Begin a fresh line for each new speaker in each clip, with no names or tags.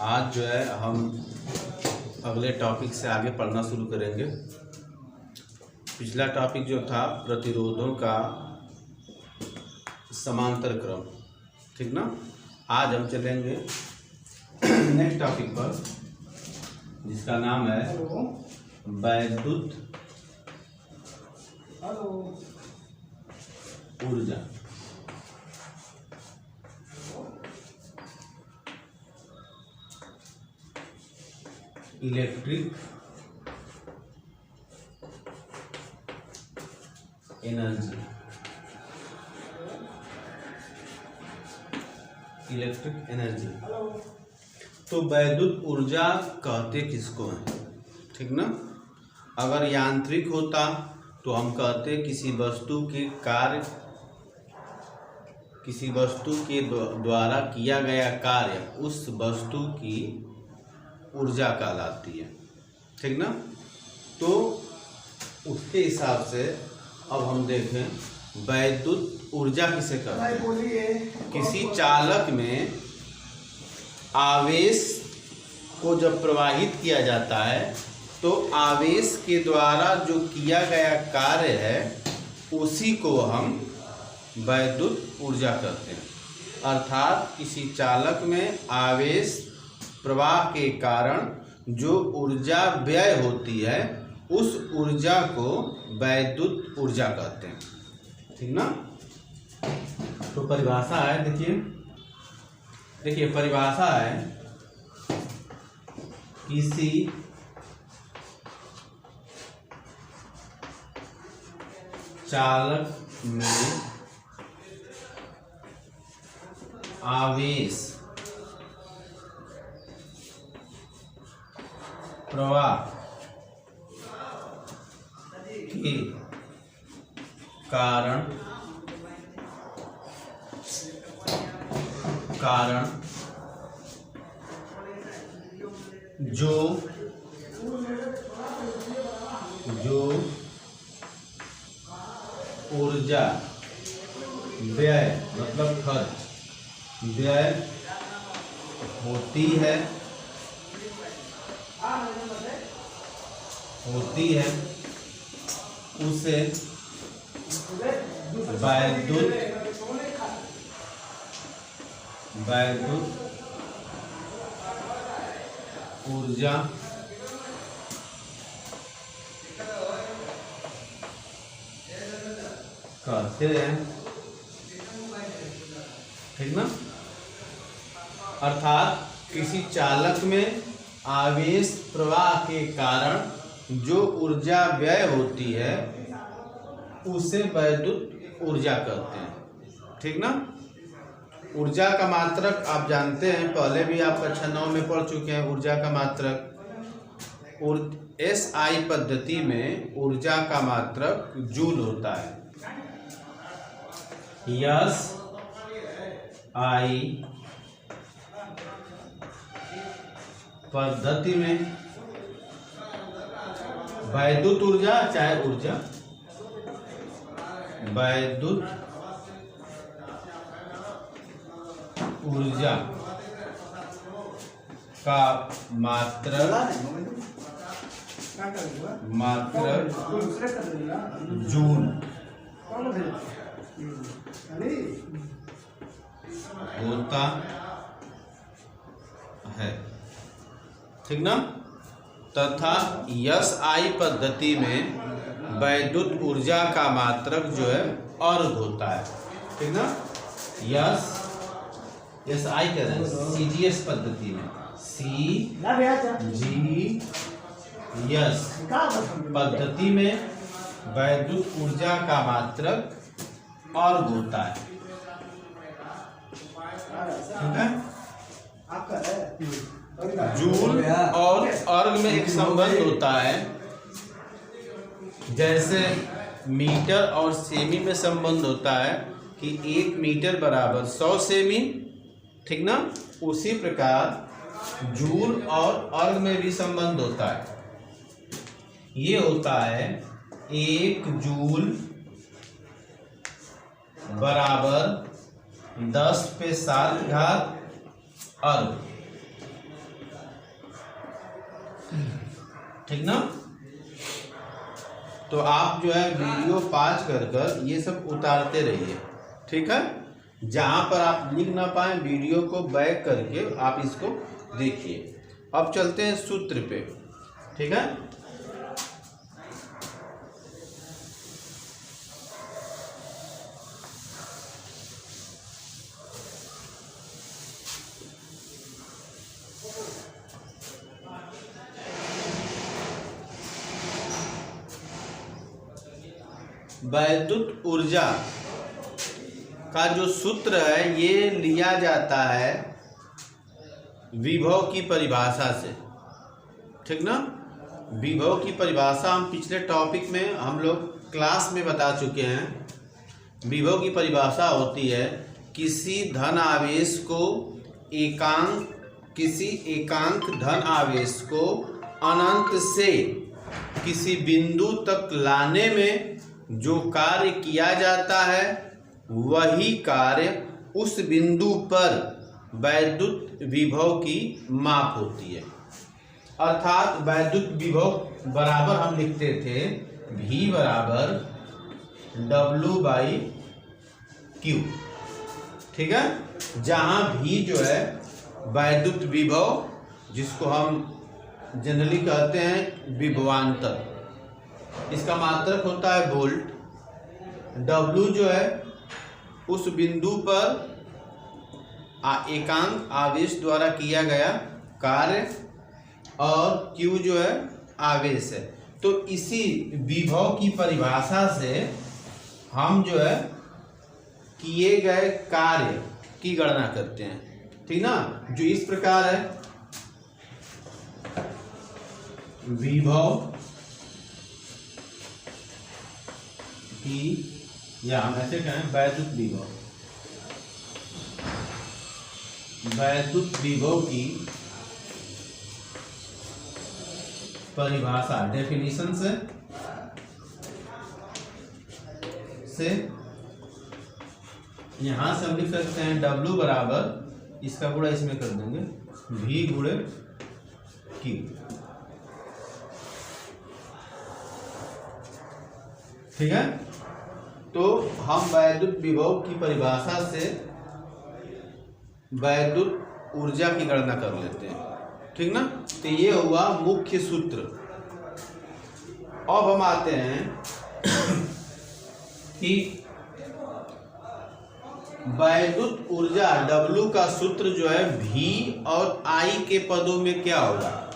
आज जो है हम अगले टॉपिक से आगे पढ़ना शुरू करेंगे। पिछला टॉपिक जो था प्रतिरोधों का समांतर क्रम, ठीक ना। आज हम चलेंगे नेक्स्ट टॉपिक पर जिसका नाम है वैद्युत ऊर्जा। Electric energy, electric energy. तो वैद्युत ऊर्जा कहते किसको हैं, ठीक ना। अगर यांत्रिक होता तो हम कहते किसी वस्तु के कार्य, किसी वस्तु के द्वारा किया गया कार्य उस वस्तु की ऊर्जा कहलाती है, ठीक ना। तो उसके हिसाब से अब हम देखें वैद्युत ऊर्जा किसे कहते हैं। किसी चालक में आवेश को जब प्रवाहित किया जाता है तो आवेश के द्वारा जो किया गया कार्य है उसी को हम वैद्युत ऊर्जा कहते हैं। अर्थात किसी चालक में आवेश प्रवाह के कारण जो ऊर्जा व्यय होती है उस ऊर्जा को वैद्युत ऊर्जा कहते हैं, ठीक ना। तो परिभाषा है, देखिए परिभाषा है किसी चालक में आवेश प्रवाह के कारण जो ऊर्जा व्यय मतलब खर्च व्यय होती है उसे वैद्युत ऊर्जा कहते हैं, ठीक ना। अर्थात किसी चालक में आवेश प्रवाह के कारण जो ऊर्जा व्यय होती है उसे वैद्युत ऊर्जा कहते हैं, ठीक ना। ऊर्जा का मात्रक आप जानते हैं, पहले भी आप कक्षा 9 में पढ़ चुके हैं। ऊर्जा का मात्रक SI पद्धति में ऊर्जा का मात्रक जूल होता है। SI पद्धति में वैद्युत ऊर्जा चाहे ऊर्जा वैद्युत ऊर्जा का मात्रक जूल होता है, ठीक ना। तथा SI पद्धति में वैद्युत ऊर्जा का मात्रक जो है अर्घ होता है, ठीक ना। SI कह रहे हैं CGS पद्धति में CGS पद्धति में वैद्युत ऊर्जा का मात्रक अर्घ होता है, ठीक है। जूल और अर्घ में एक संबंध होता है, जैसे मीटर और सेमी में संबंध होता है कि 1 मीटर बराबर 100 सेमी, ठीक ना। उसी प्रकार जूल और अर्घ में भी संबंध होता है। ये होता है 1 जूल बराबर 10 पे 7 घात अर्घ, ठीक ना। तो आप जो है वीडियो पॉज कर ये सब उतारते रहिए, ठीक है। जहाँ पर आप लिख ना पाए वीडियो को बैक करके आप इसको देखिए। अब चलते हैं सूत्र पे, ठीक है। वैद्युत ऊर्जा का जो सूत्र है ये लिया जाता है विभव की परिभाषा से, ठीक ना। विभव की परिभाषा हम पिछले टॉपिक में हम लोग क्लास में बता चुके हैं। विभव की परिभाषा होती है किसी धन आवेश को किसी एकांक धन आवेश को अनंत से किसी बिंदु तक लाने में जो कार्य किया जाता है वही कार्य उस बिंदु पर वैद्युत विभव की माप होती है। अर्थात वैद्युत विभव बराबर हम लिखते थे V बराबर W/Q, ठीक है। जहाँ V जो है वैद्युत विभव, जिसको हम जनरली कहते हैं विभवांतर, इसका मात्रक होता है वोल्ट। W जो है उस बिंदु पर एकांक आवेश द्वारा किया गया कार्य, और Q जो है आवेश है। तो इसी विभव की परिभाषा से हम जो है किए गए कार्य की गणना करते हैं, ठीक ना। जो इस प्रकार है विभव की, या हम ऐसे कहें वैद्युत विभव, वैद्युत विभव की परिभाषा डेफिनेशन से यहां से हम लिख सकते हैं W बराबर, इसका गुणा इसमें कर देंगे V गुणे Q, ठीक है। तो हम वैद्युत विभव की परिभाषा से वैद्युत ऊर्जा की गणना कर लेते हैं, ठीक ना। तो ये हुआ मुख्य सूत्र। अब हम आते हैं कि वैद्युत ऊर्जा W का सूत्र जो है V और I के पदों में क्या होगा।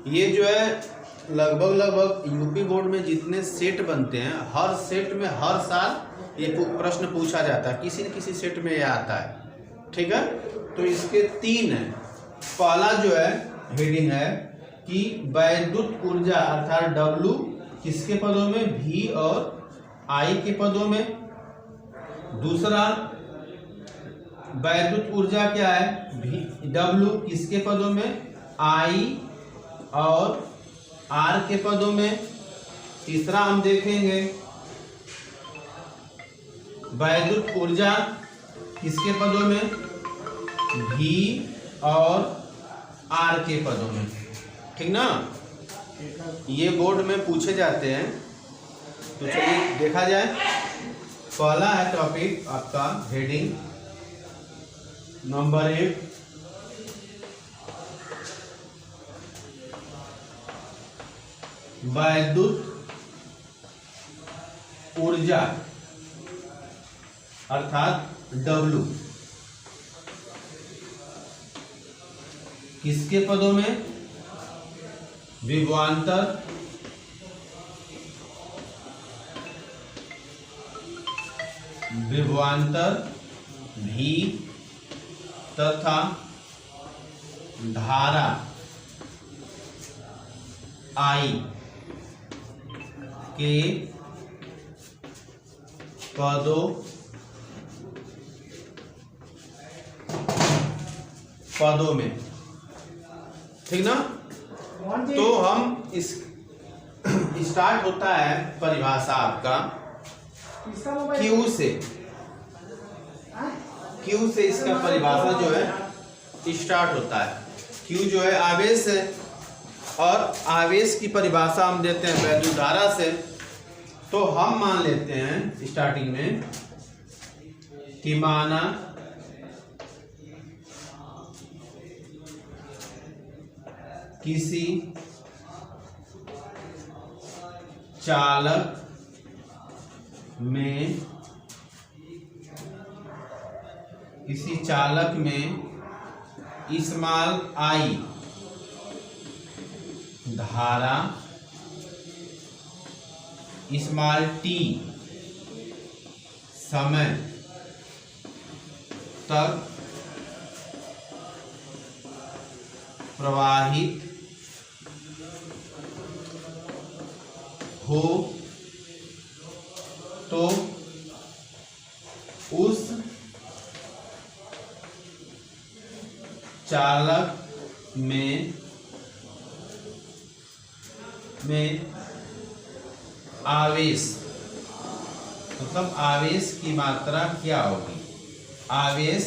ये जो है लगभग यूपी बोर्ड में जितने सेट बनते हैं, हर सेट में हर साल ये प्रश्न पूछा जाता है, किसी न किसी सेट में ये आता है, ठीक है। तो इसके 3 हैं। पहला जो है हेडिंग है कि वैद्युत ऊर्जा अर्थात W किसके पदों में, V और I के पदों में। दूसरा वैद्युत ऊर्जा क्या है, W किसके पदों में, I और R के पदों में। तीसरा हम देखेंगे वैद्युत ऊर्जा किसके पदों में, V और R के पदों में, ठीक ना। ये बोर्ड में पूछे जाते हैं। तो चलिए देखा जाए। पहला है टॉपिक आपका हेडिंग नंबर 1, वैद्युत ऊर्जा अर्थात W किसके पदों में, विभवांतर V तथा धारा I के पदों में, ठीक ना। तो हम इस स्टार्ट होता है परिभाषा आपका Q से इसका परिभाषा जो है स्टार्ट होता है। Q जो है आवेश है, और आवेश की परिभाषा हम देते हैं वैद्युत धारा से। तो हम मान लेते हैं स्टार्टिंग में कि माना किसी चालक में स्मॉल आई धारा स्मॉल टी समय तक प्रवाहित हो तो उस चालक में आवेश, मतलब आवेश की मात्रा क्या होगी, आवेश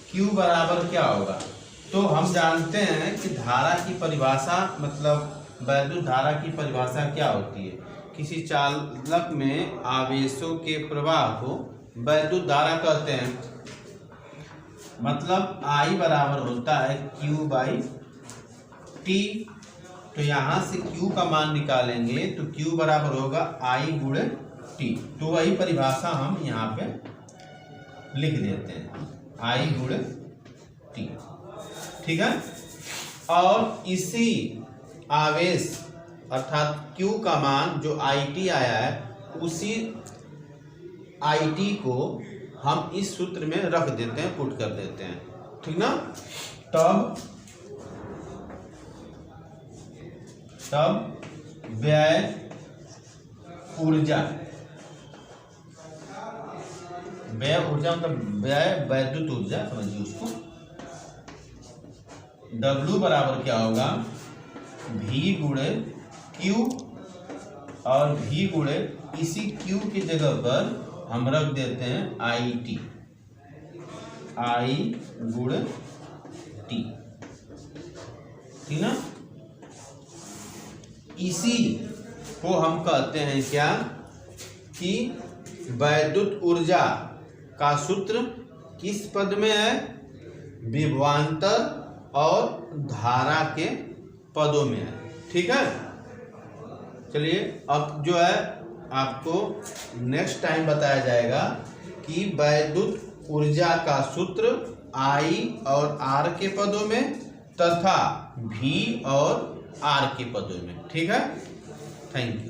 Q बराबर क्या होगा। तो हम जानते हैं कि धारा की परिभाषा, मतलब वैद्युत धारा की परिभाषा क्या होती है। किसी चालक में आवेशों के प्रवाह को वैद्युत धारा कहते हैं। मतलब I बराबर होता है Q/T। तो यहाँ से Q का मान निकालेंगे तो Q बराबर होगा I/T। तो वही परिभाषा हम यहाँ पे लिख देते हैं, I/T, ठीक है। और इसी आवेश अर्थात Q का मान जो IT आया है, उसी IT को हम इस सूत्र में रख देते हैं, पुट कर देते हैं, ठीक ना। तब व्यय ऊर्जा मतलब व्यय वैद्युत ऊर्जा, समझिए उसको, W बराबर क्या होगा, V/Q, और V इसी Q की जगह पर हम रख देते हैं I/T, ठीक ना। इसी को हम कहते हैं क्या कि वैद्युत ऊर्जा का सूत्र किस पद में है, विभवांतर और धारा के पदों में है, ठीक है। चलिए अब जो है आपको नेक्स्ट टाइम बताया जाएगा कि वैद्युत ऊर्जा का सूत्र I और R के पदों में तथा V और R के पदों में, ठीक है। Thank you.